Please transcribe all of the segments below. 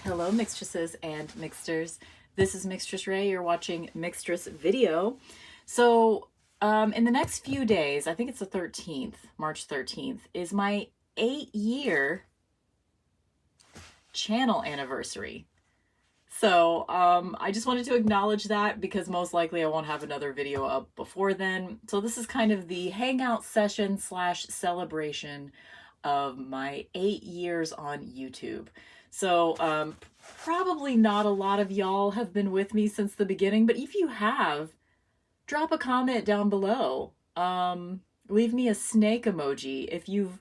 Hello, mixtresses and mixters. This is mixtressrae. You're watching Mixtress Video. So, in the next few days, I think it's the 13th, March 13th, is my 8-year channel anniversary. So, I just wanted to acknowledge that because most likely I won't have another video up before then. So this is kind of the hangout session / celebration of my 8 years on YouTube. So, probably not a lot of y'all have been with me since the beginning, but if you have, drop a comment down below. Leave me a snake emoji if you've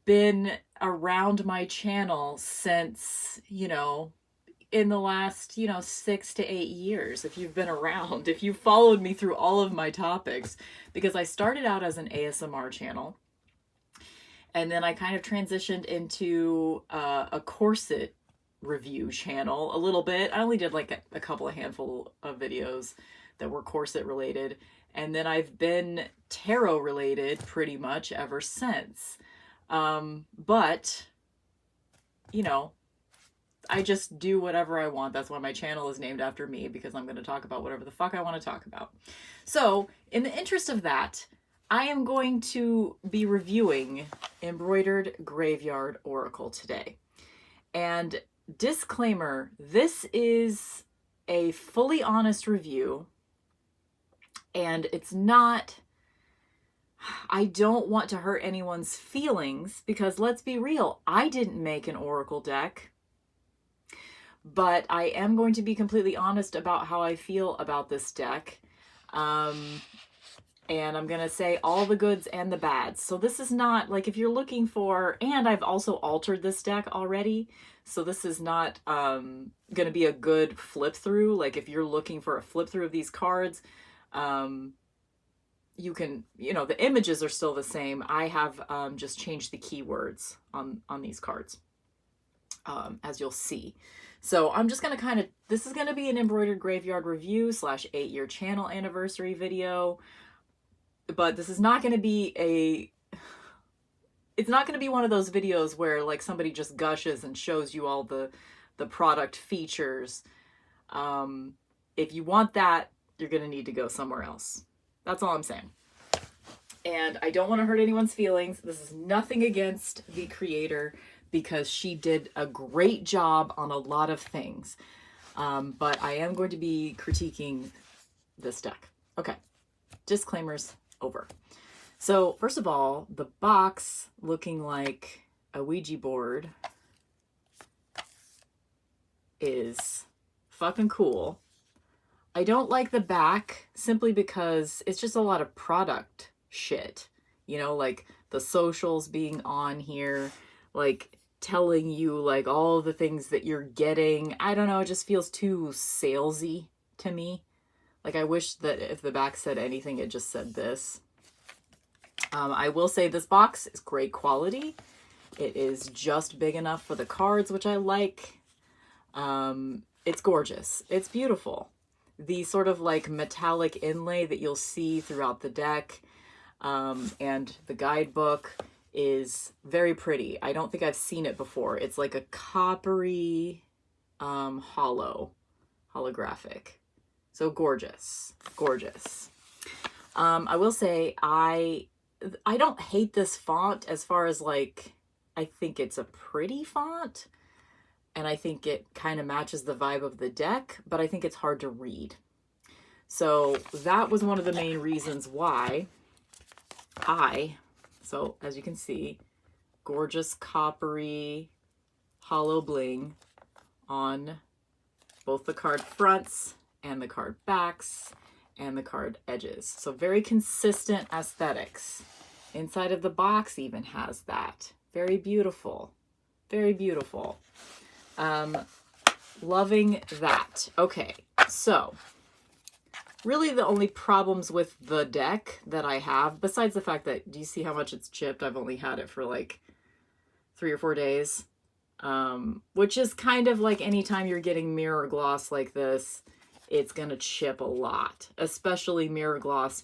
been around my channel since, in the last, 6 to 8 years, if you've been around, if you've followed me through all of my topics, because I started out as an ASMR channel, and then I kind of transitioned into a corset review channel a little bit. I only did like a couple of handful of videos that were corset related, and then I've been tarot related pretty much ever since. But, I just do whatever I want. That's why my channel is named after me, because I'm going to talk about whatever the fuck I want to talk about. So, in the interest of that, I am going to be reviewing Embroidered Graveyard Oracle today. And disclaimer, this is a fully honest review, and it's not... I don't want to hurt anyone's feelings, because let's be real, I didn't make an oracle deck. But I am going to be completely honest about how I feel about this deck. And I'm going to say all the goods and the bads. So this is not, like, if you're looking for... And I've also altered this deck already. So this is not going to be a good flip through. Like, if you're looking for a flip through of these cards, you can, the images are still the same. I have just changed the keywords on these cards, as you'll see. So I'm just going to this is going to be an Embroidered Graveyard review / 8-year channel anniversary video. But this is not going to be it's not going to be one of those videos where like somebody just gushes and shows you all the product features. If you want that, you're going to need to go somewhere else. That's all I'm saying. And I don't want to hurt anyone's feelings. This is nothing against the creator, because she did a great job on a lot of things. But I am going to be critiquing this deck. Okay, disclaimers over. So first of all, the box looking like a Ouija board is fucking cool. I don't like the back simply because it's just a lot of product shit. Like the socials being on here, like telling you like all the things that you're getting. I don't know, it just feels too salesy to me. Like, I wish that if the back said anything, it just said this. I will say this box is great quality. It is just big enough for the cards, which I like. It's gorgeous. It's beautiful. The sort of like metallic inlay that you'll see throughout the deck and the guidebook is very pretty. I don't think I've seen it before. It's like a coppery holographic. So gorgeous, gorgeous. I will say I don't hate this font as far as like, I think it's a pretty font. And I think it kind of matches the vibe of the deck, but I think it's hard to read. So that was one of the main reasons why so as you can see, gorgeous coppery hollow bling on both the card fronts and the card backs and the card edges. So very consistent aesthetics. Inside of the box even has that. Very beautiful. Very beautiful. Loving that. Okay, so really the only problems with the deck that I have, besides the fact that, do you see how much it's chipped? I've only had it for like 3 or 4 days, which is kind of like anytime you're getting mirror gloss like this, it's going to chip a lot, especially mirror gloss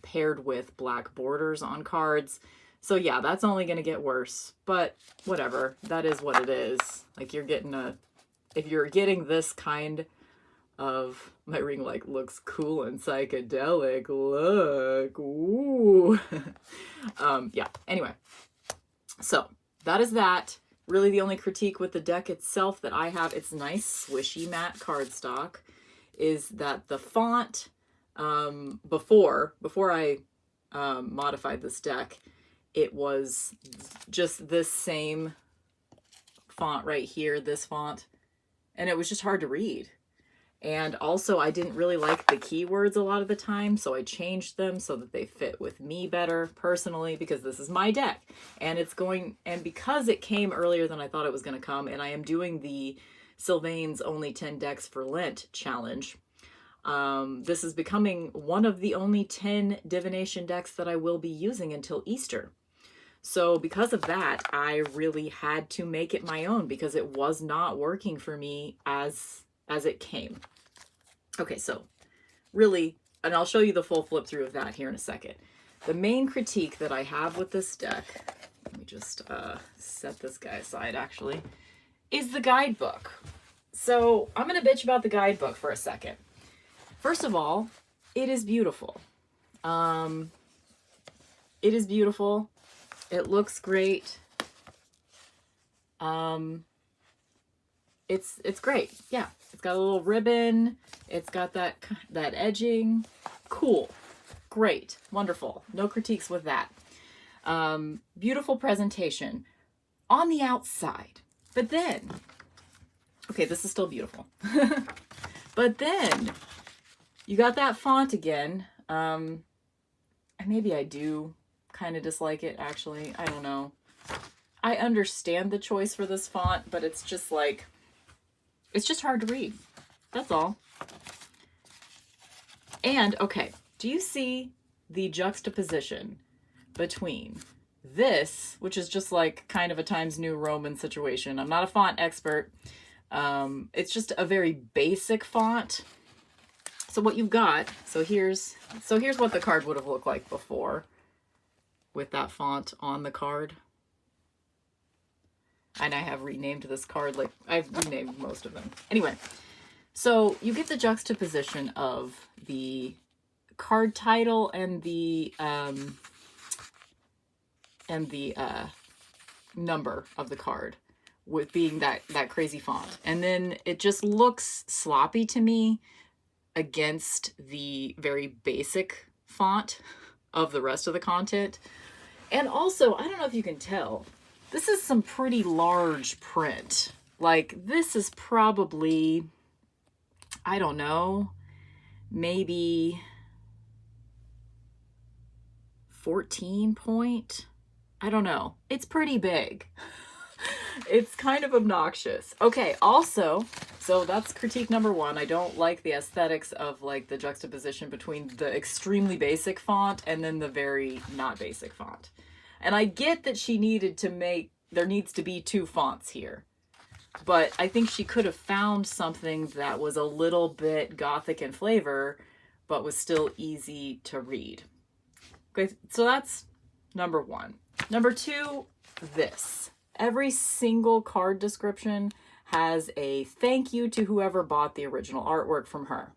paired with black borders on cards. So yeah, that's only going to get worse, but whatever. That is what it is. Like if you're getting this kind of, my ring like looks cool and psychedelic. Look, ooh. Yeah, anyway. So that is that. Really the only critique with the deck itself that I have, it's nice, swishy matte cardstock, is that the font, before I modified this deck, it was just this same font right here, this font, and it was just hard to read. And also I didn't really like the keywords a lot of the time, so I changed them so that they fit with me better personally, because this is my deck. And because it came earlier than I thought it was going to come, and I am doing the Sylvain's Only 10 Decks for Lent challenge. This is becoming one of the only 10 divination decks that I will be using until Easter. So because of that, I really had to make it my own, because it was not working for me as it came. Okay, so really, and I'll show you the full flip through of that here in a second. The main critique that I have with this deck, let me just set this guy aside actually, is the guidebook. So I'm going to bitch about the guidebook for a second. First of all, it is beautiful. It is beautiful. It looks great. It's great. Yeah, it's got a little ribbon. It's got that edging. Cool. Great. Wonderful. No critiques with that. Beautiful presentation on the outside. But then, okay, this is still beautiful. But then you got that font again. And maybe I do kind of dislike it, actually. I don't know. I understand the choice for this font, but it's just like, it's just hard to read. That's all. And, okay, do you see the juxtaposition between this, which is just like kind of a Times New Roman situation? I'm not a font expert. It's just a very basic font. So what you've got, so here's what the card would have looked like before with that font on the card. And I have renamed this card, like I've renamed most of them. Anyway, so you get the juxtaposition of the card title and the number of the card, with being that crazy font. And then it just looks sloppy to me against the very basic font of the rest of the content. And also, I don't know if you can tell, this is some pretty large print. Like, this is probably, I don't know, maybe 14 point. I don't know. It's pretty big. It's kind of obnoxious. Okay, also, so that's critique number one. I don't like the aesthetics of like the juxtaposition between the extremely basic font and then the very not basic font. And I get that she needed to there needs to be two fonts here. But I think she could have found something that was a little bit gothic in flavor, but was still easy to read. Okay, so that's number one. Number two, this. Every single card description has a thank you to whoever bought the original artwork from her.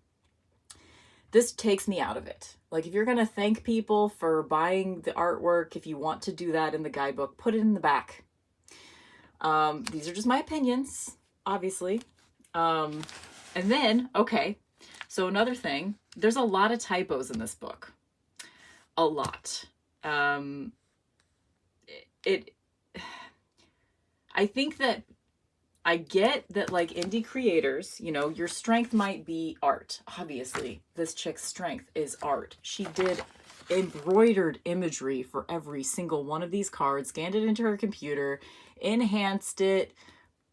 This takes me out of it. Like, if you're going to thank people for buying the artwork, if you want to do that in the guidebook, put it in the back. These are just my opinions, obviously. And then, okay, so another thing, there's a lot of typos in this book. A lot. I think that I get that, like, indie creators, you know, your strength might be art. Obviously, this chick's strength is art. She did embroidered imagery for every single one of these cards, scanned it into her computer, enhanced it,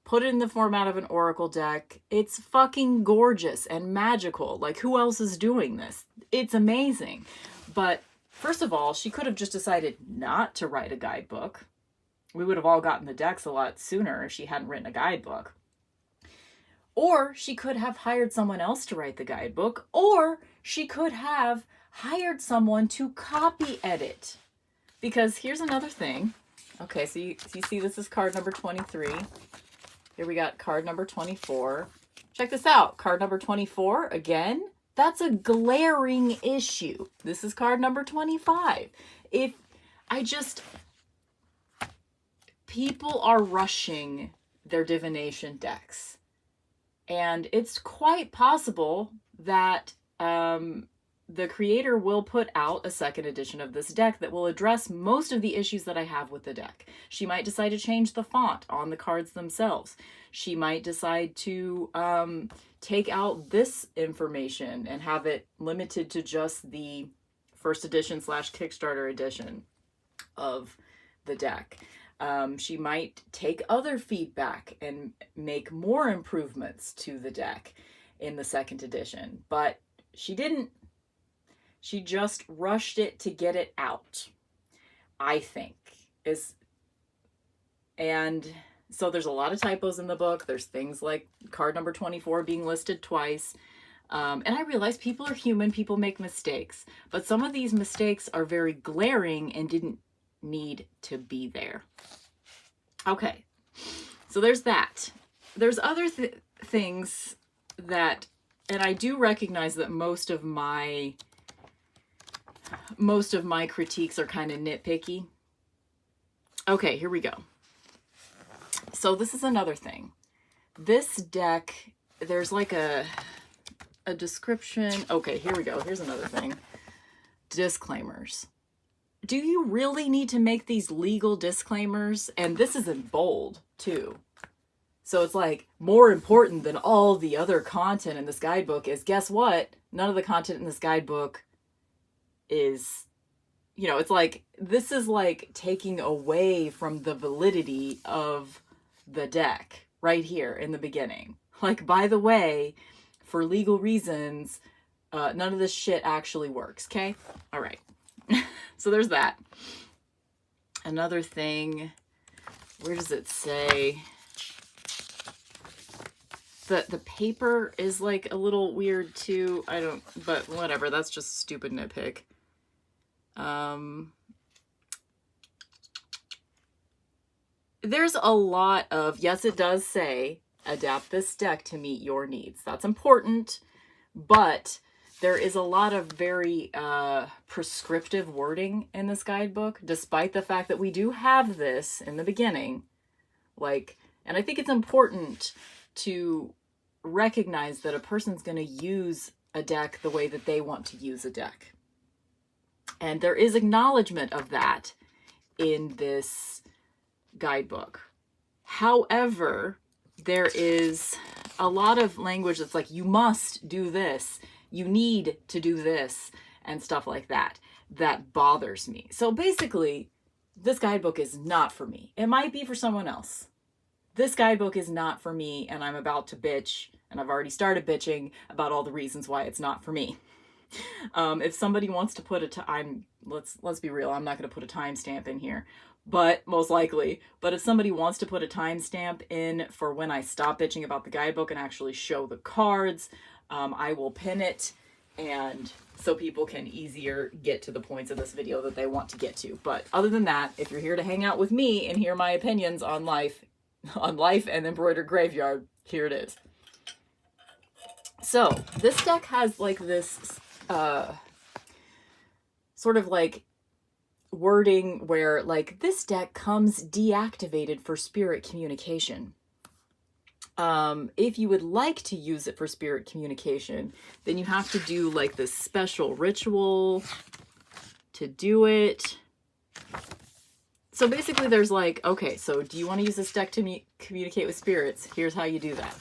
put it in the format of an oracle deck. It's fucking gorgeous and magical. Like, who else is doing this? It's amazing. But first of all, she could have just decided not to write a guidebook. We would have all gotten the decks a lot sooner if she hadn't written a guidebook. Or she could have hired someone else to write the guidebook, or she could have hired someone to copy edit Because here's another thing. Okay, so you see this is card number 23. Here we got card number 24. Check this out. Card number 24, again, that's a glaring issue. This is card number 25. People are rushing their divination decks. And it's quite possible that the creator will put out a second edition of this deck that will address most of the issues that I have with the deck. She might decide to change the font on the cards themselves. She might decide to take out this information and have it limited to just the first edition / Kickstarter edition of the deck. She might take other feedback and make more improvements to the deck in the second edition, but she didn't. She just rushed it to get it out, I think. And so there's a lot of typos in the book. There's things like card number 24 being listed twice. And I realize people are human, people make mistakes. But some of these mistakes are very glaring and didn't need to be there. Okay, so there's that. There's other things that, and I do recognize that most of my critiques are kind of nitpicky. Okay, here we go. So this is another thing. This deck, there's like a description. Okay, here we go. Here's another thing. Disclaimers. Do you really need to make these legal disclaimers? And this is in bold too. So it's like, more important than all the other content in this guidebook is, guess what? None of the content in this guidebook is, it's like, this is like taking away from the validity of the deck right here in the beginning. Like, by the way, for legal reasons, none of this shit actually works, okay? All right. So there's that. Another thing, where does it say? The paper is like a little weird too. But whatever, that's just stupid nitpick. There's a lot of, yes, it does say, adapt this deck to meet your needs. That's important, but there is a lot of very prescriptive wording in this guidebook, despite the fact that we do have this in the beginning. And I think it's important to recognize that a person's going to use a deck the way that they want to use a deck. And there is acknowledgement of that in this guidebook. However, there is a lot of language that's like, you must do this, you need to do this, and stuff like that. That bothers me. So basically, this guidebook is not for me. It might be for someone else. This guidebook is not for me, and I'm about to bitch, and I've already started bitching about all the reasons why it's not for me. If somebody wants to put let's be real, I'm not going to put a timestamp in here, but most likely. But if somebody wants to put a timestamp in for when I stop bitching about the guidebook and actually show the cards, I will pin it, and so people can easier get to the points of this video that they want to get to. But other than that, if you're here to hang out with me and hear my opinions on life and Embroidered Graveyard, here it is. So this deck has like this sort of like wording where like, this deck comes deactivated for spirit communication. If you would like to use it for spirit communication, then you have to do like this special ritual to do it. So basically there's like, okay, so do you want to use this deck to communicate with spirits? Here's how you do that.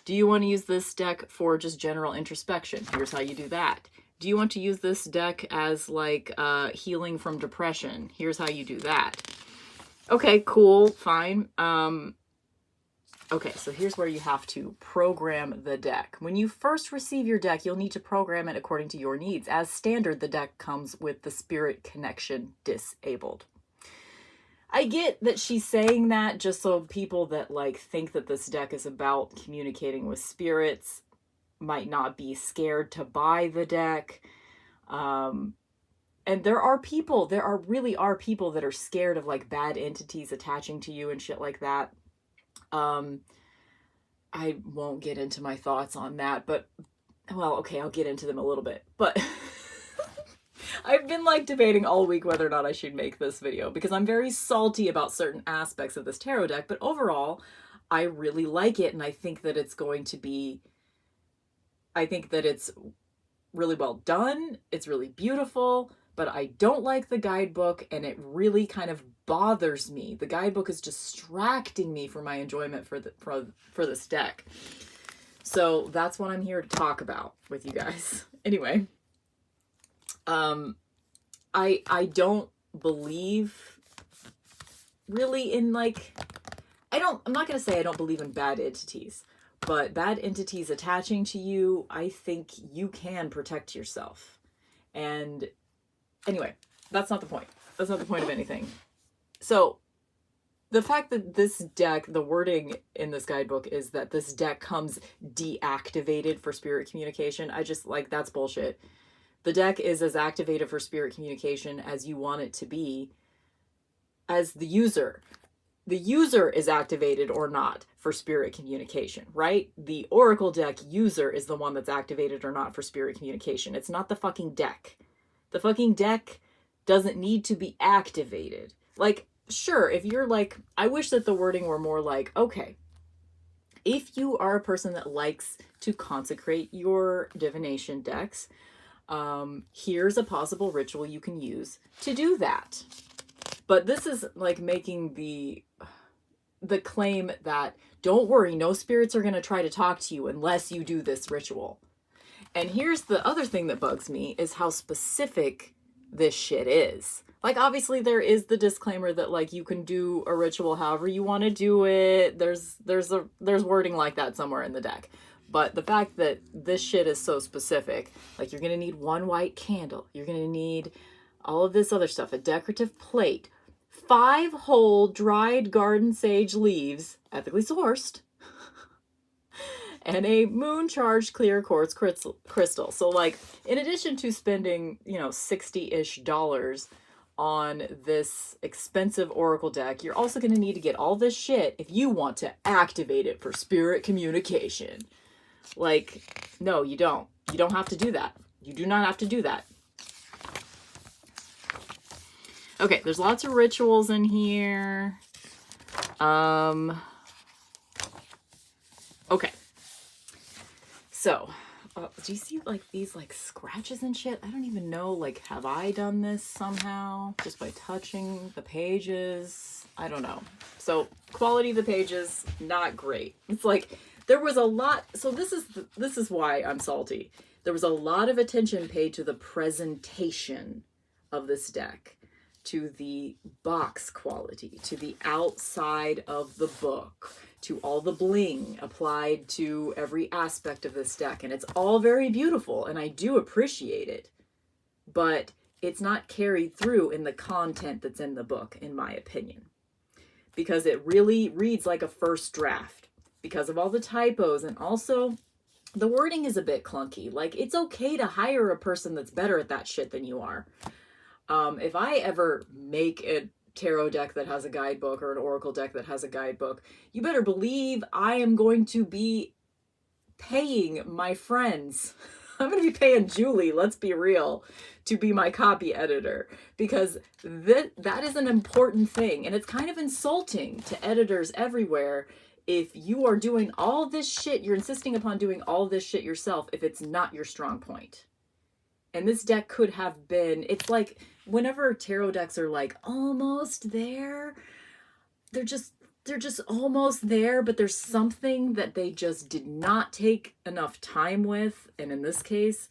Do you want to use this deck for just general introspection? Here's how you do that. Do you want to use this deck as like healing from depression? Here's how you do that. Okay, cool, fine. Okay, so here's where you have to program the deck. When you first receive your deck, you'll need to program it according to your needs. As standard, the deck comes with the spirit connection disabled. I get that she's saying that just so people that like think that this deck is about communicating with spirits might not be scared to buy the deck. And there really are people that are scared of like bad entities attaching to you and shit like that. I won't get into my thoughts on that, but, well, okay, I'll get into them a little bit. But I've been like debating all week whether or not I should make this video because I'm very salty about certain aspects of this tarot deck, but overall, I really like it, and I think that it's really well done. It's really beautiful, but I don't like the guidebook, and it really kind of bothers me. The guidebook is distracting me from my enjoyment for this deck. So that's what I'm here to talk about with you guys. Anyway, I don't believe really in like, I'm not going to say I don't believe in bad entities, but bad entities attaching to you, I think you can protect yourself. And anyway, that's not the point. That's not the point of anything. So the fact that this deck, the wording in this guidebook is that this deck comes deactivated for spirit communication. I just like, that's bullshit. The deck is as activated for spirit communication as you want it to be as the user. The user is activated or not for spirit communication, right? The Oracle deck user is the one that's activated or not for spirit communication. It's not the fucking deck. The fucking deck doesn't need to be activated. Like, sure, if you're like, I wish that the wording were more like, okay, if you are a person that likes to consecrate your divination decks, here's a possible ritual you can use to do that. But this is like making the claim that, don't worry, no spirits are going to try to talk to you unless you do this ritual. And here's the other thing that bugs me is how specific this shit is. Like, obviously there is the disclaimer that like you can do a ritual however you want to do it. There's wording like that somewhere in the deck. But the fact that this shit is so specific, like you're going to need one white candle. You're going to need all of this other stuff, a decorative plate, 5 whole dried garden sage leaves, ethically sourced, and a moon charged clear quartz crystal. So like, in addition to spending, $60-ish on this expensive Oracle deck, you're also going to need to get all this shit if you want to activate it for spirit communication. Like, no, you don't. You don't have to do that. You do not have to do that. Okay, there's lots of rituals in here. Okay. So, do you see like these like scratches and shit? I don't even know, like, have I done this somehow? Just by touching the pages? I don't know. So, quality of the pages, not great. It's like, there was a lot, so this is why I'm salty. There was a lot of attention paid to the presentation of this deck, to the box quality, to the outside of the book, to all the bling applied to every aspect of this deck. And it's all very beautiful, and I do appreciate it. But it's not carried through in the content that's in the book, in my opinion. Because it really reads like a first draft. Because of all the typos, and also the wording is a bit clunky. Like, it's okay to hire a person that's better at that shit than you are. If I ever make a tarot deck that has a guidebook or an Oracle deck that has a guidebook, you better believe I am going to be paying my friends. I'm going to be paying Julie, let's be real, to be my copy editor, because that is an important thing. And it's kind of insulting to editors everywhere if you are doing all this shit, you're insisting upon doing all this shit yourself if it's not your strong point. And this deck could have been, it's like whenever tarot decks are like almost there, they're just almost there, but there's something that they just did not take enough time with. And in this case,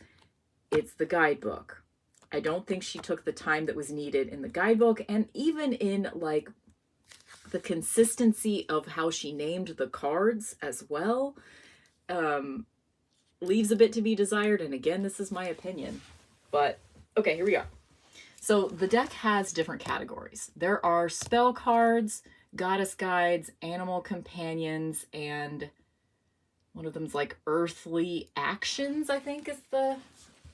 it's the guidebook. I don't think she took the time that was needed in the guidebook, and even in like the consistency of how she named the cards as well, leaves a bit to be desired. And again, this is my opinion, but okay, here we go. So the deck has different categories. There are spell cards, goddess guides, animal companions, and one of them's like earthly actions, I think is the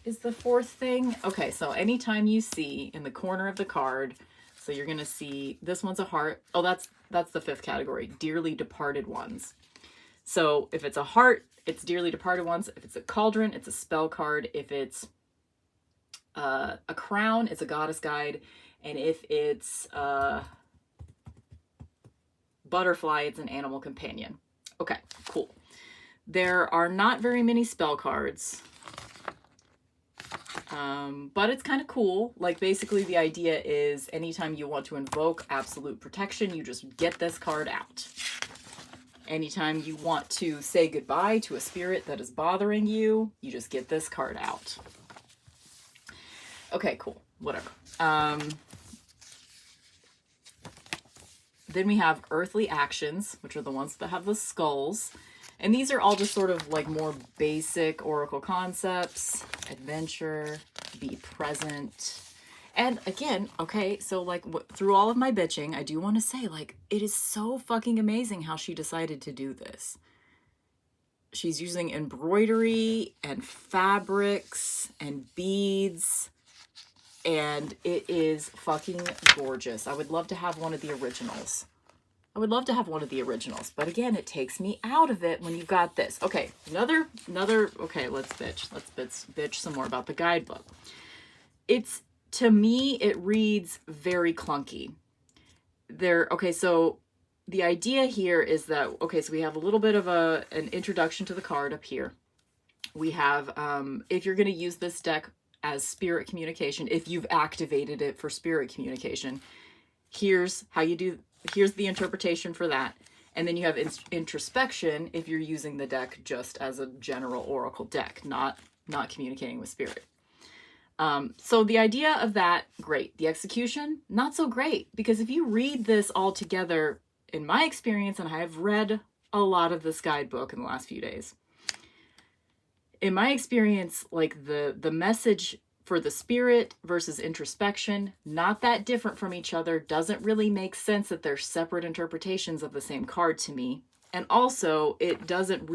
is the fourth thing. Okay, so anytime you see in the corner of the card, so you're going to see this one's a heart. Oh, that's the fifth category, dearly departed ones. So if it's a heart, it's dearly departed ones. If it's a cauldron, it's a spell card. If it's a crown, it's a goddess guide. And if it's butterfly, it's an animal companion. Okay, cool. There are not very many spell cards, but it's kind of cool. Like, basically the idea is anytime you want to invoke absolute protection, you just get this card out. Anytime you want to say goodbye to a spirit that is bothering you, you just get this card out. Okay, cool. Whatever. Then we have earthly actions, which are the ones that have the skulls. And these are all just sort of like more basic oracle concepts. Adventure, be present. And again, okay, so like through all of my bitching, I do want to say, like, it is so fucking amazing how she decided to do this. She's using embroidery and fabrics and beads, and it is fucking gorgeous. I would love to have one of the originals. But again, it takes me out of it when you've got this. Okay, another, okay, let's bitch some more about the guidebook. To me, it reads very clunky. Okay, so the idea here is that, okay, so we have a little bit of an introduction to the card up here. We have, if you're going to use this deck as spirit communication, if you've activated it for spirit communication, here's the interpretation for that. And then you have introspection if you're using the deck just as a general oracle deck, not communicating with spirit. So the idea of that, great. The execution, not so great, because if you read this all together, in my experience, and I have read a lot of this guidebook in the last few days, in my experience, like the message for the spirit versus introspection, not that different from each other, doesn't really make sense that they're separate interpretations of the same card to me. And also, there doesn't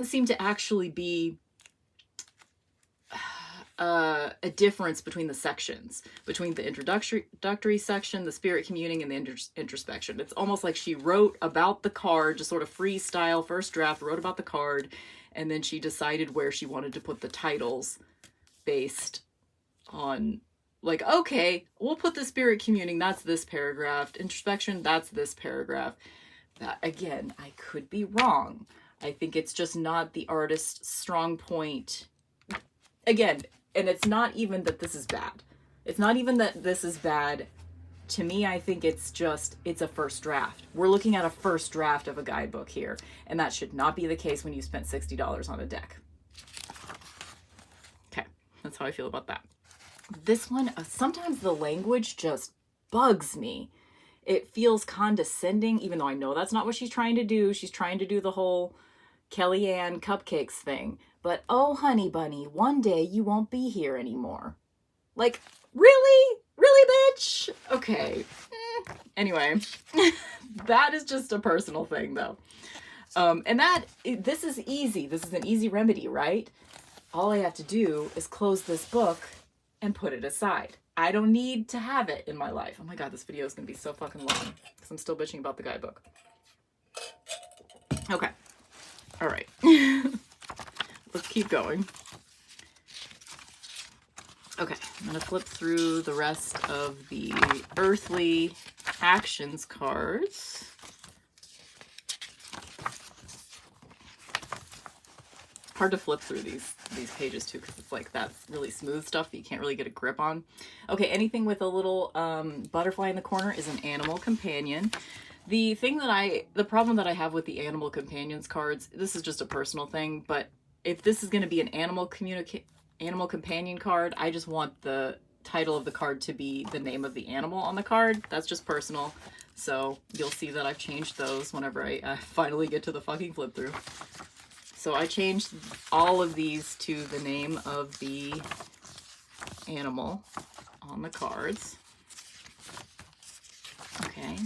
seem to actually be a difference between the sections, between the introductory section, the spirit communing, and the introspection. It's almost like she wrote about the card, just sort of freestyle, first draft, wrote about the card, and then she decided where she wanted to put the titles based on, like, okay, we'll put the spirit communing, that's this paragraph, introspection, that's this paragraph. That, again, I could be wrong. I think it's just not the artist's strong point. Again, and it's not even that this is bad. It's not even that this is bad. To me, I think it's a first draft. We're looking at a first draft of a guidebook here, and that should not be the case when you spent $60 on a deck. Okay, that's how I feel about that. This one, sometimes the language just bugs me. It feels condescending, even though I know that's not what she's trying to do. She's trying to do the whole Kellyanne cupcakes thing. But, oh, honey bunny, one day you won't be here anymore. Like, really? Really, bitch? Okay. Anyway, that is just a personal thing, though. And this is easy. This is an easy remedy, right? All I have to do is close this book and put it aside. I don't need to have it in my life. Oh my God, this video is going to be so fucking long because I'm still bitching about the guidebook. Okay. All right. Let's keep going. Okay, I'm going to flip through the rest of the earthly actions cards. Hard to flip through these pages too, because it's like that's really smooth stuff that you can't really get a grip on. Okay, anything with a little butterfly in the corner is an animal companion. The problem that I have with the animal companions cards, this is just a personal thing, but if this is going to be an animal companion card, I just want the title of the card to be the name of the animal on the card. That's just personal. So you'll see that I've changed those whenever I finally get to the fucking flip through. So I changed all of these to the name of the animal on the cards. Okay.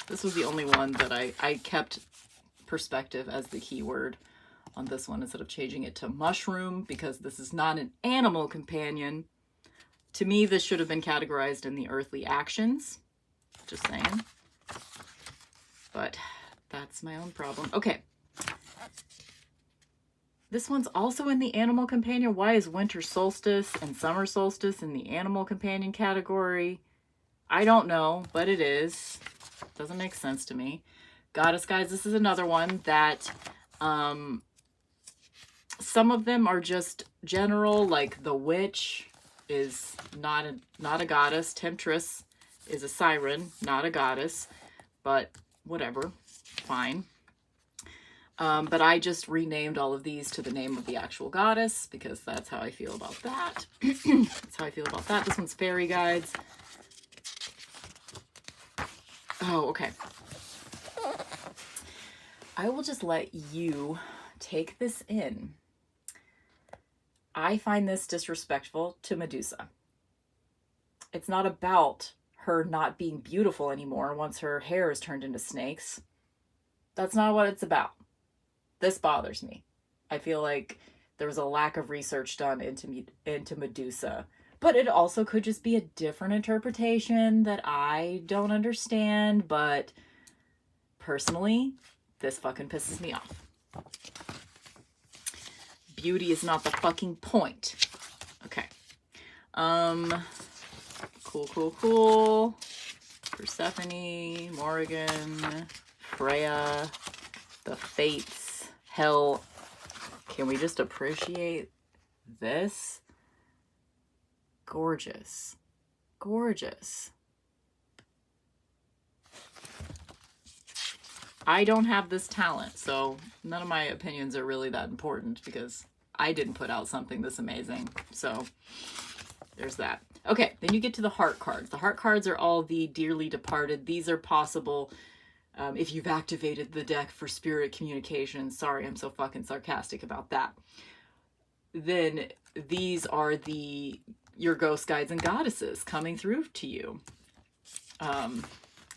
This was the only one that I kept perspective as the keyword on this one instead of changing it to mushroom, because this is not an animal companion. To me, this should have been categorized in the earthly actions. Just saying. But that's my own problem. Okay. This one's also in the animal companion. Why is winter solstice and summer solstice in the animal companion category? I don't know, but it is. Doesn't make sense to me. Goddess guys, this is another one that some of them are just general, like the witch is not a goddess. Temptress is a siren, not a goddess, but whatever, fine. But I just renamed all of these to the name of the actual goddess because that's how I feel about that. That's how I feel about that. This one's fairy guides. Oh, okay. I will just let you take this in. I find this disrespectful to Medusa. It's not about her not being beautiful anymore once her hair is turned into snakes. That's not what it's about. This bothers me. I feel like there was a lack of research done into Medusa. But it also could just be a different interpretation that I don't understand. But personally, this fucking pisses me off. Beauty is not the fucking point. Okay. Cool. Persephone, Morrigan, Freya, the Fates. Hell, can we just appreciate this? Gorgeous. Gorgeous. I don't have this talent, so none of my opinions are really that important because I didn't put out something this amazing. So there's that. Okay, then you get to the heart cards. The heart cards are all the dearly departed. These are possible if you've activated the deck for spirit communication. Sorry, I'm so fucking sarcastic about that. Then these are your ghost guides and goddesses coming through to you.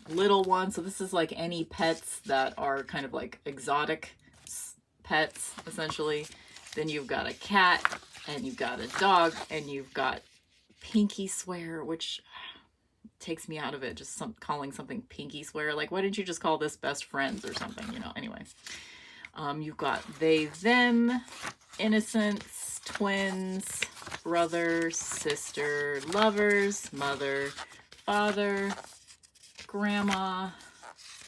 Little ones. So this is like any pets that are kind of like exotic pets, essentially. Then you've got a cat, and you've got a dog, and you've got Pinky Swear, which takes me out of it. Just calling something Pinky Swear. Like, why didn't you just call this best friends or something? You know, anyway. You've got they, them, innocence, twins, brother, sister, lovers, mother, father, grandma,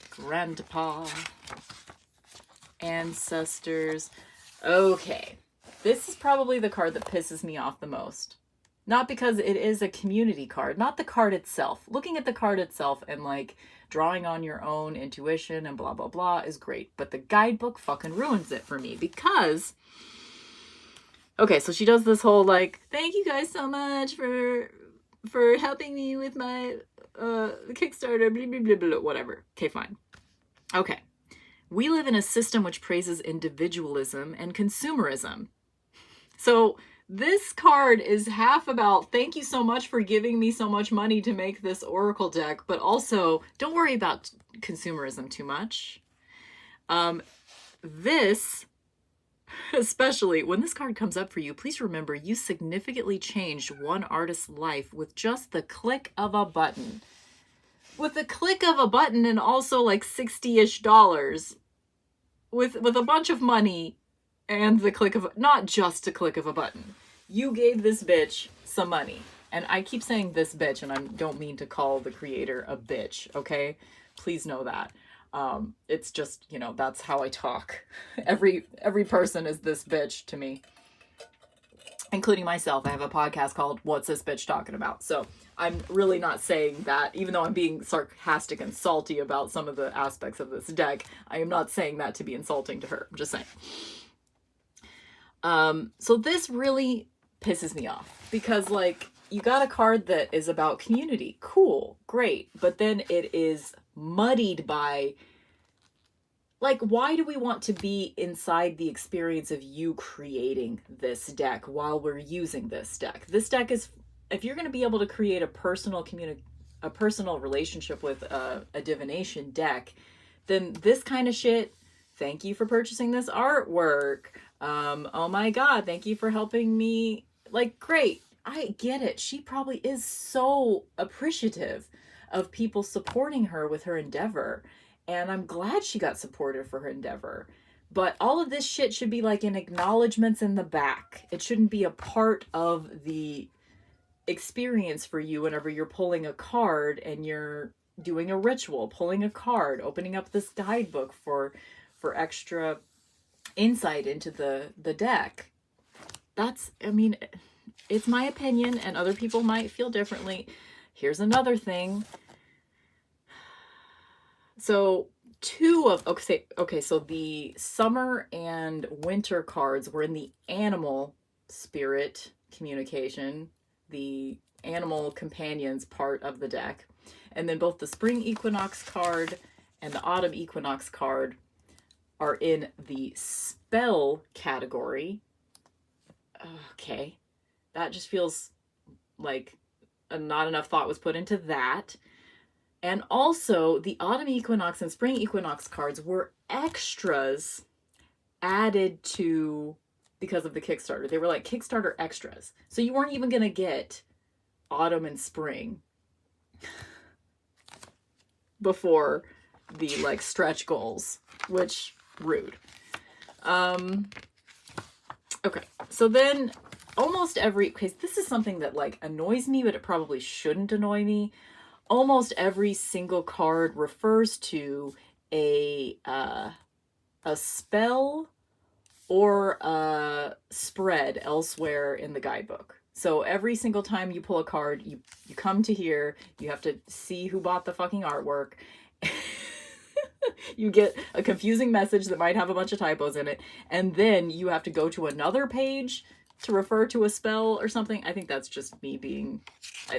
grandpa, ancestors. Okay, this is probably the card that pisses me off the most. Not because it is a community card, not the card itself. Looking at the card itself and like drawing on your own intuition and blah, blah, blah is great. But the guidebook fucking ruins it for me because, okay, so she does this whole like, thank you guys so much for helping me with my Kickstarter, blah, blah, blah, blah, whatever. Okay, fine. Okay. We live in a system which praises individualism and consumerism. So this card is half about thank you so much for giving me so much money to make this oracle deck, but also don't worry about consumerism too much. This, especially when this card comes up for you, please remember you significantly changed one artist's life with just the click of a button. With the click of a button and also like $60-ish with a bunch of money and the click of, not just a click of a button. You gave this bitch some money. And I keep saying this bitch, and I don't mean to call the creator a bitch, okay? Please know that. It's just, you know, that's how I talk. Every person is this bitch to me, including myself. I have a podcast called What's This Bitch Talking About? So I'm really not saying that, even though I'm being sarcastic and salty about some of the aspects of this deck, I am not saying that to be insulting to her. I'm just saying. So this really pisses me off because, like, you got a card that is about community. Cool, great. But then it is muddied by, like, why do we want to be inside the experience of you creating this deck while we're using this deck? This deck is, if you're going to be able to create a personal relationship with a divination deck, then this kind of shit thank you for purchasing this artwork. Oh my God, thank you for helping me. Like, great. I get it. She probably is so appreciative of people supporting her with her endeavor. And I'm glad she got supported for her endeavor. But all of this shit should be like in acknowledgments in the back. It shouldn't be a part of the experience for you whenever you're pulling a card and you're doing a ritual, pulling a card, opening up this guidebook for extra insight into the deck. That's, I mean, it's my opinion, and other people might feel differently. Here's another thing. So so the summer and winter cards were in the animal spirit communication, the animal companions part of the deck. And then both the spring equinox card and the autumn equinox card are in the spell category. Okay. That just feels like not enough thought was put into that. And also, the autumn equinox and spring equinox cards were extras added to because of the Kickstarter. They were like Kickstarter extras. So you weren't even going to get autumn and spring before the like stretch goals, which rude. Okay, so then almost every, because this is something that like annoys me, but it probably shouldn't annoy me. Almost every single card refers to a spell or a spread elsewhere in the guidebook. So every single time you pull a card, you come to here, you have to see who bought the fucking artwork. You get a confusing message that might have a bunch of typos in it, and then you have to go to another page to refer to a spell or something. I think that's just me being...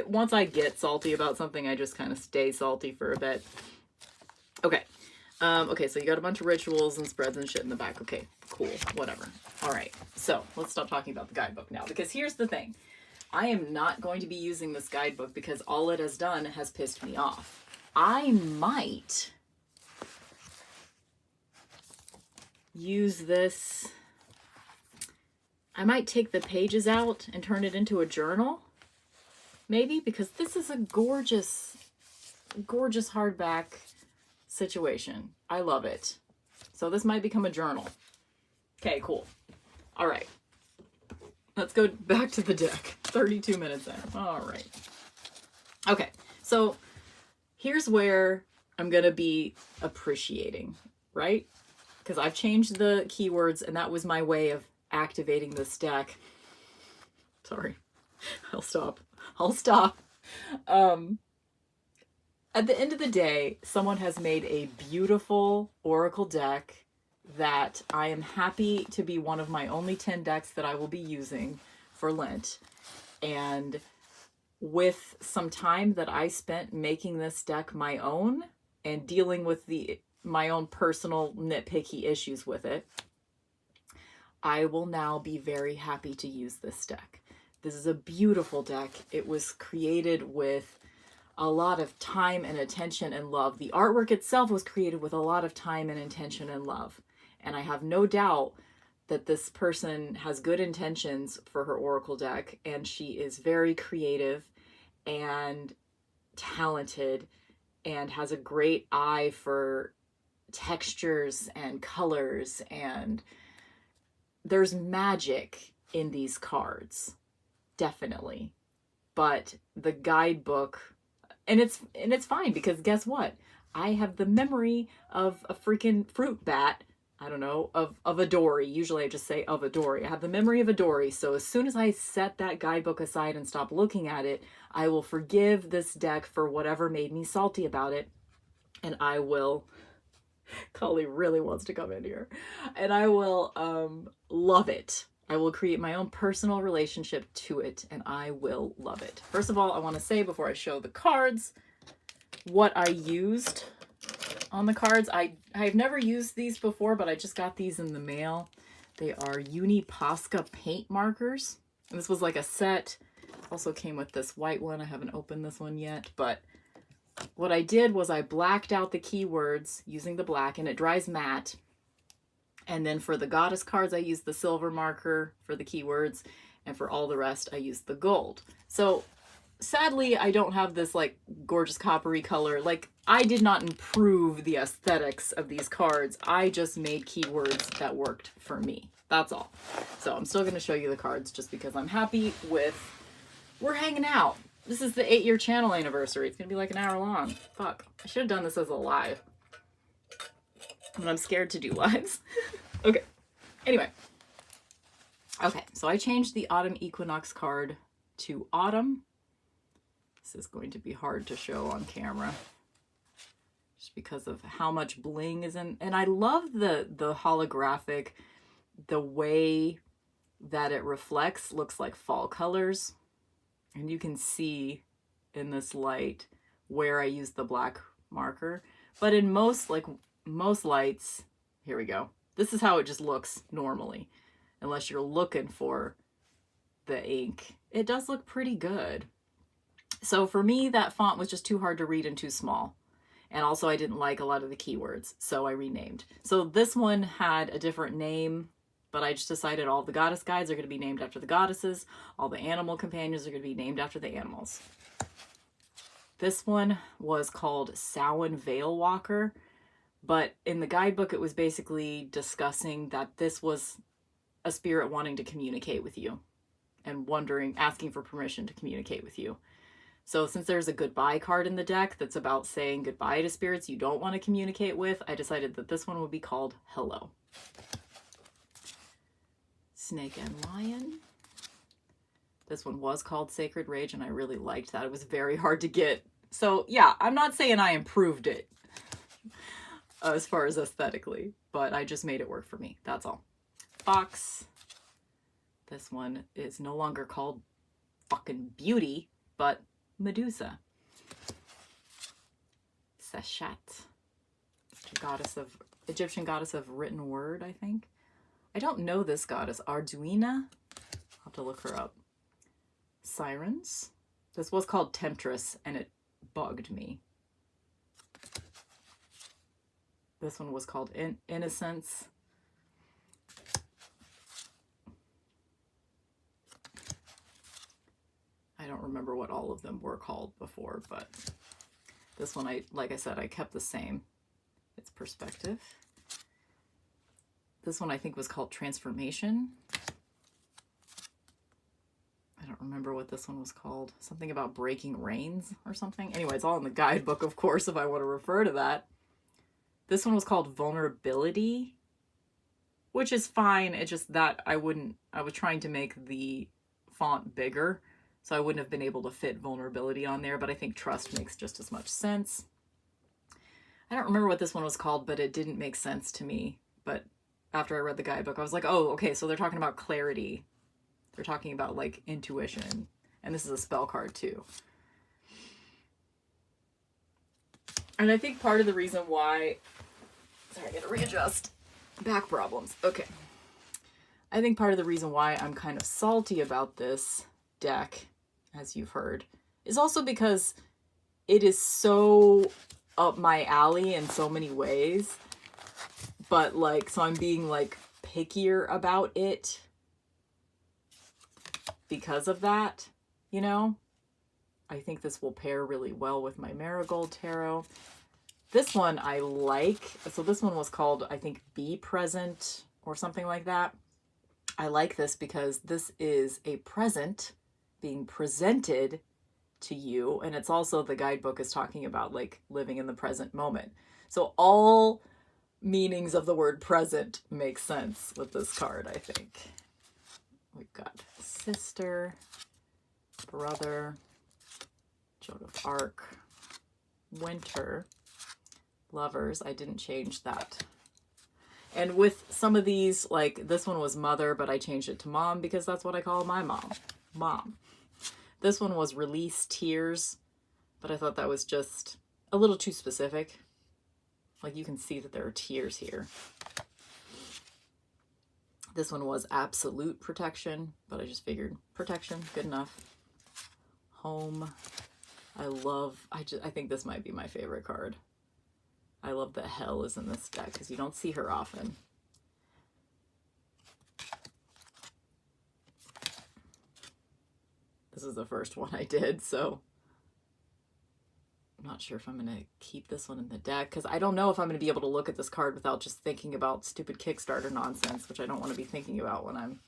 Once I get salty about something, I just kind of stay salty for a bit. Okay. Okay, so you got a bunch of rituals and spreads and shit in the back. Okay, cool. Whatever. All right. So let's stop talking about the guidebook now, because here's the thing. I am not going to be using this guidebook because all it has done has pissed me off. I might use this... I might take the pages out and turn it into a journal. Maybe, because this is a gorgeous, gorgeous hardback situation. I love it. So this might become a journal. Okay, cool. All right. Let's go back to the deck. 32 minutes in. All right. Okay, so here's where I'm going to be appreciating, right? Because I've changed the keywords, and that was my way of activating this deck. Sorry. I'll stop. At the end of the day, someone has made a beautiful Oracle deck that I am happy to be one of my only 10 decks that I will be using for Lent. And with some time that I spent making this deck my own and dealing with my own personal nitpicky issues with it, I will now be very happy to use this deck. This is a beautiful deck. It was created with a lot of time and attention and love. The artwork itself was created with a lot of time and attention and love. And I have no doubt that this person has good intentions for her Oracle deck, and she is very creative and talented and has a great eye for textures and colors, and there's magic in these cards, definitely. But the guidebook, and it's fine, because guess what? I have the memory of a freaking fruit bat. I don't know, of a dory. Usually I just say of a dory. I have the memory of a dory. So as soon as I set that guidebook aside and stop looking at it, I will forgive this deck for whatever made me salty about it. And I will... Cully really wants to come in here. And I will love it. I will create my own personal relationship to it, and I will love it. First of all, I want to say before I show the cards what I used on the cards. I've never used these before, but I just got these in the mail. They are Uni Posca paint markers. And this was like a set. Also came with this white one. I haven't opened this one yet, but what I did was I blacked out the keywords using the black, and it dries matte. And then for the goddess cards, I use the silver marker for the keywords. And for all the rest, I use the gold. So sadly, I don't have this like gorgeous coppery color. Like, I did not improve the aesthetics of these cards. I just made keywords that worked for me. That's all. So I'm still going to show you the cards just because I'm happy with, we're hanging out. This is the 8-year channel anniversary. It's going to be like an hour long. Fuck. I should have done this as a live. But I'm scared to do lives. Okay. Anyway. Okay, so I changed the autumn equinox card to autumn. This is going to be hard to show on camera just because of how much bling is in. And I love the holographic, the way that it reflects looks like fall colors. And you can see in this light where I use the black marker. But in most lights, here we go. This is how it just looks normally. Unless you're looking for the ink. It does look pretty good. So for me, that font was just too hard to read and too small. And also I didn't like a lot of the keywords, so I renamed. So this one had a different name, but I just decided all the goddess guides are going to be named after the goddesses. All the animal companions are going to be named after the animals. This one was called Samhain Veil Walker, but in the guidebook it was basically discussing that this was a spirit wanting to communicate with you and asking for permission to communicate with you. So since there's a goodbye card in the deck that's about saying goodbye to spirits you don't want to communicate with, I decided that this one would be called Hello. Snake and Lion. This one was called Sacred Rage, and I really liked that. It was very hard to get. So yeah, I'm not saying I improved it as far as aesthetically, but I just made it work for me. That's all. Fox. This one is no longer called fucking Beauty, but Medusa. Seshat. Egyptian goddess of written word, I think. I don't know this goddess. Arduina. I'll have to look her up. Sirens. This was called Temptress, and it bugged me. This one was called Innocence. I don't remember what all of them were called before, but this one, like I said, I kept the same. It's Perspective. This one I think was called Transformation. I don't remember what this one was called. Something about breaking reins or something. Anyway, it's all in the guidebook, of course, if I want to refer to that. This one was called Vulnerability, which is fine. It's just that I was trying to make the font bigger, so I wouldn't have been able to fit vulnerability on there, but I think trust makes just as much sense. I don't remember what this one was called, but it didn't make sense to me. But after I read the guidebook, I was like, oh, okay, so they're talking about clarity. They're talking about, like, intuition. And this is a spell card, too. And I think part of the reason why... Sorry, I gotta readjust. Back problems. Okay. I think part of the reason why I'm kind of salty about this deck, as you've heard, is also because it is so up my alley in so many ways. But, like, so I'm being, like, pickier about it because of that, you know? I think this will pair really well with my Marigold Tarot. This one I like. So this one was called, I think, Be Present or something like that. I like this because this is a present being presented to you. And it's also, the guidebook is talking about, like, living in the present moment. So all meanings of the word present make sense with this card, I think. We've got sister, brother, Joan of Arc, winter, lovers. I didn't change that. And with some of these, like this one was mother, but I changed it to mom because that's what I call my mom. Mom. This one was release tears, but I thought that was just a little too specific. Like, you can see that there are tears here. This one was absolute protection, but I just figured protection, good enough. Home. I think this might be my favorite card. I love that Hell is in this deck because you don't see her often. This is the first one I did, so I'm not sure if I'm going to keep this one in the deck, because I don't know if I'm going to be able to look at this card without just thinking about stupid Kickstarter nonsense, which I don't want to be thinking about when I'm...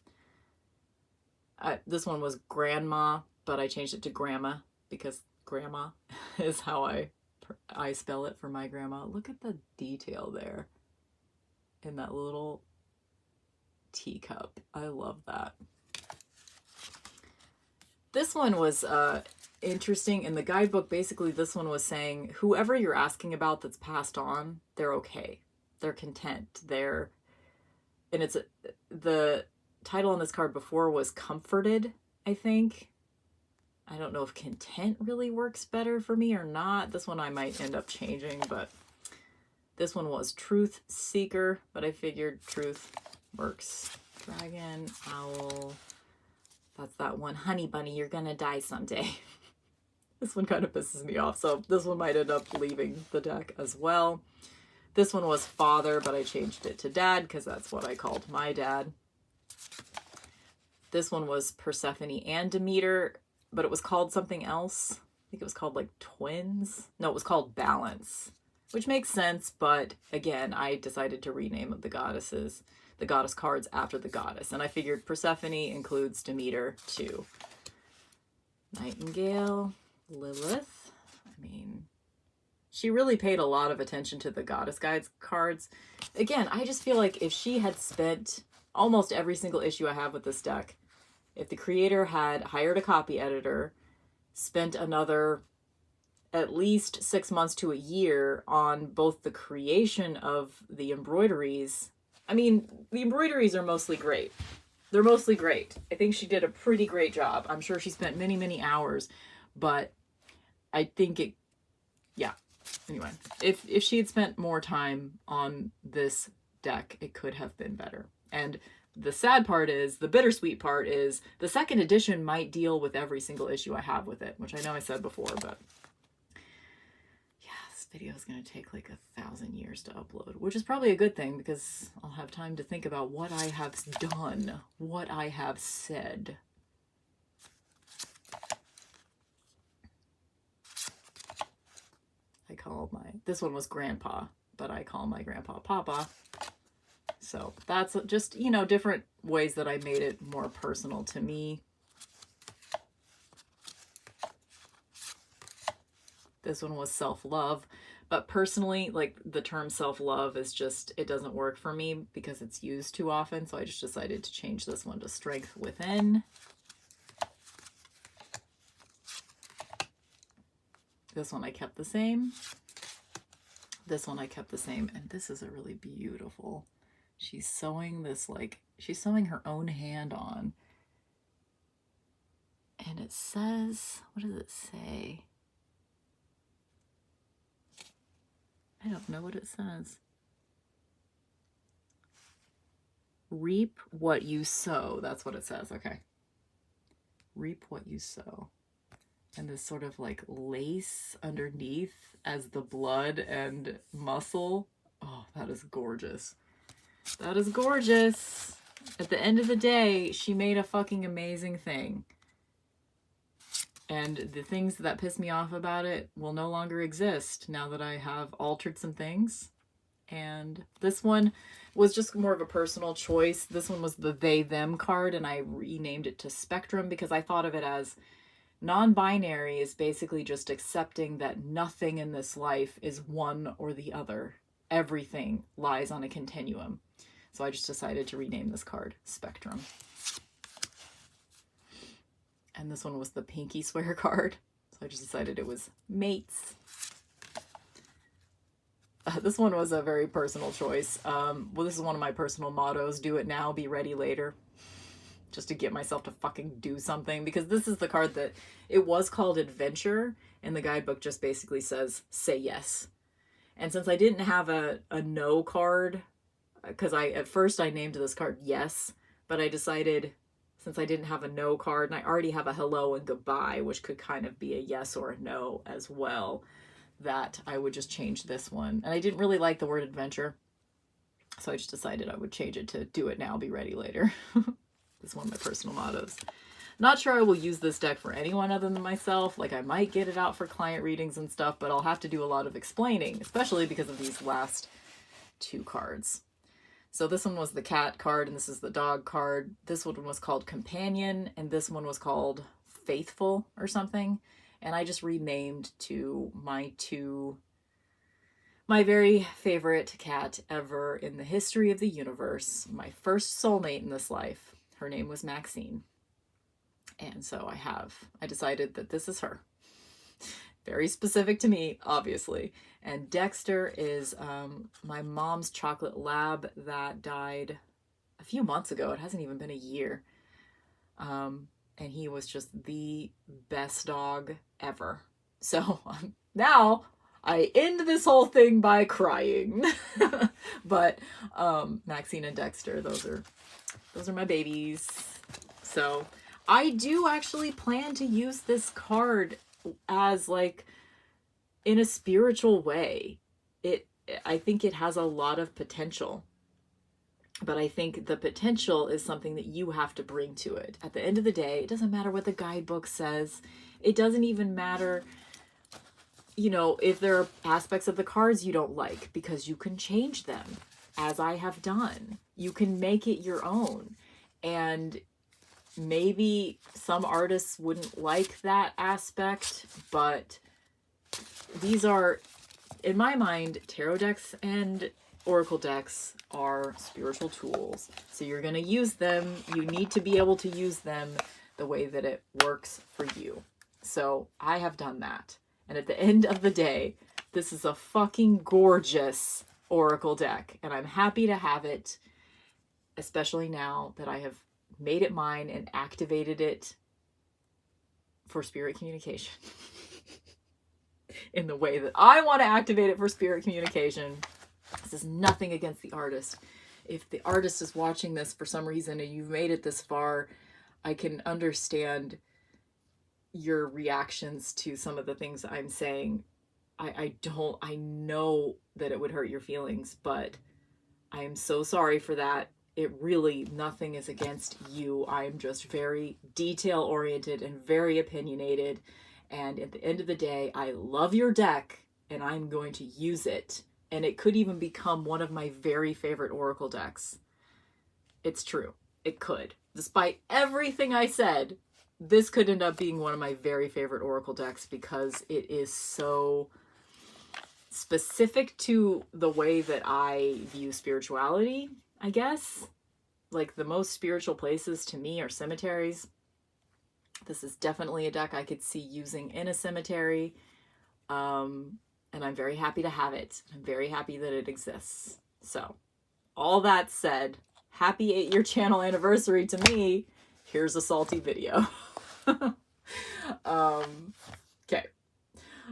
this one was Grandma, but I changed it to Grandma, because Grandma is how I spell it for my grandma. Look at the detail there in that little teacup. I love that. This one was interesting. In the guidebook, basically this one was saying whoever you're asking about that's passed on, they're okay. They're content. And it's the title on this card before was Comforted, I think. I don't know if content really works better for me or not. This one I might end up changing, but this one was Truth Seeker, but I figured truth works. Dragon, owl, that's that one. Honey bunny, you're gonna die someday. This one kind of pisses me off, so this one might end up leaving the deck as well. This one was Father, but I changed it to Dad because that's what I called my dad. This one was Persephone and Demeter, but it was called something else. I think it was called like Twins. No, it was called Balance, which makes sense, but again, I decided to rename the goddesses, the goddess cards after the goddess, and I figured Persephone includes Demeter too. Nightingale, Lilith. I mean, she really paid a lot of attention to the goddess guides cards. Again, I just feel like if she had spent almost every single issue I have with this deck, if the creator had hired a copy editor, spent another at least 6 months to a year on both the creation of the embroideries. I mean, the embroideries are mostly great. They're mostly great. I think she did a pretty great job. I'm sure she spent many, many hours, but I think it, yeah. Anyway, if she had spent more time on this deck, it could have been better. And the sad part is, the bittersweet part is, the second edition might deal with every single issue I have with it, which I know I said before, but yeah, this video is going to take like 1,000 years to upload, which is probably a good thing because I'll have time to think about what I have done, what I have said. This one was Grandpa, but I call my grandpa Papa. So that's just, you know, different ways that I made it more personal to me. This one was self-love, but personally, like, the term self-love is just, it doesn't work for me because it's used too often. So I just decided to change this one to Strength Within. This one I kept the same. This one I kept the same. And this is a really beautiful... She's sewing this, like, she's sewing her own hand on. And it says, what does it say? I don't know what it says. Reap what you sow. That's what it says. Okay. Reap what you sow. And this sort of like lace underneath as the blood and muscle. Oh, that is gorgeous. That is gorgeous. At the end of the day, she made a fucking amazing thing. And the things that piss me off about it will no longer exist now that I have altered some things. And this one was just more of a personal choice. This one was the they, them card, and I renamed it to Spectrum because I thought of it as non-binary is basically just accepting that nothing in this life is one or the other. Everything lies on a continuum. So I just decided to rename this card Spectrum. And this one was the Pinky Swear card. So I just decided it was Mates. This one was a very personal choice. Well, this is one of my personal mottos. Do it now, be ready later. Just to get myself to fucking do something. Because this is the card that, it was called Adventure. And the guidebook just basically says, say yes. And since I didn't have a no card, because at first I named this card Yes, but I decided since I didn't have a no card and I already have a hello and goodbye, which could kind of be a yes or a no as well, that I would just change this one. And I didn't really like the word adventure, so I just decided I would change it to do it now, be ready later. It's one of my personal mottos. Not sure I will use this deck for anyone other than myself. Like, I might get it out for client readings and stuff, but I'll have to do a lot of explaining, especially because of these last 2 cards. So this one was the cat card, and this is the dog card. This one was called Companion, and this one was called Faithful or something. And I just renamed to my very favorite cat ever in the history of the universe. My first soulmate in this life. Her name was Maxine. And so I decided that this is her. Very specific to me, obviously. And Dexter is my mom's chocolate lab that died a few months ago. It hasn't even been a year. And he was just the best dog ever. So now I end this whole thing by crying. But Maxine and Dexter, those are my babies. So I do actually plan to use this card as like in a spiritual way. I think it has a lot of potential. But I think the potential is something that you have to bring to it. At the end of the day, it doesn't matter what the guidebook says. It doesn't even matter, you know, if there are aspects of the cards you don't like, because you can change them, as I have done. You can make it your own. And maybe some artists wouldn't like that aspect, but these are, in my mind, tarot decks and oracle decks are spiritual tools. So you're going to use them. You need to be able to use them the way that it works for you. So I have done that. And at the end of the day, this is a fucking gorgeous oracle deck. And I'm happy to have it, especially now that I have made it mine and activated it for spirit communication. In the way that I want to activate it for spirit communication. This is nothing against the artist. If the artist is watching this for some reason and you've made it this far, I can understand your reactions to some of the things I'm saying. I know that it would hurt your feelings, but I am so sorry for that. It really, nothing is against you. I am just very detail oriented and very opinionated. And at the end of the day, I love your deck and I'm going to use it. And it could even become one of my very favorite oracle decks. It's true. It could. Despite everything I said, this could end up being one of my very favorite oracle decks because it is so specific to the way that I view spirituality, I guess. Like, the most spiritual places to me are cemeteries. This is definitely a deck I could see using in a cemetery. And I'm very happy to have it. I'm very happy that it exists. So, all that said, happy 8-year channel anniversary to me. Here's a salty video. Okay.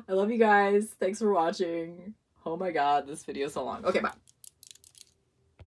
I love you guys. Thanks for watching. Oh my god, this video is so long. Okay, bye.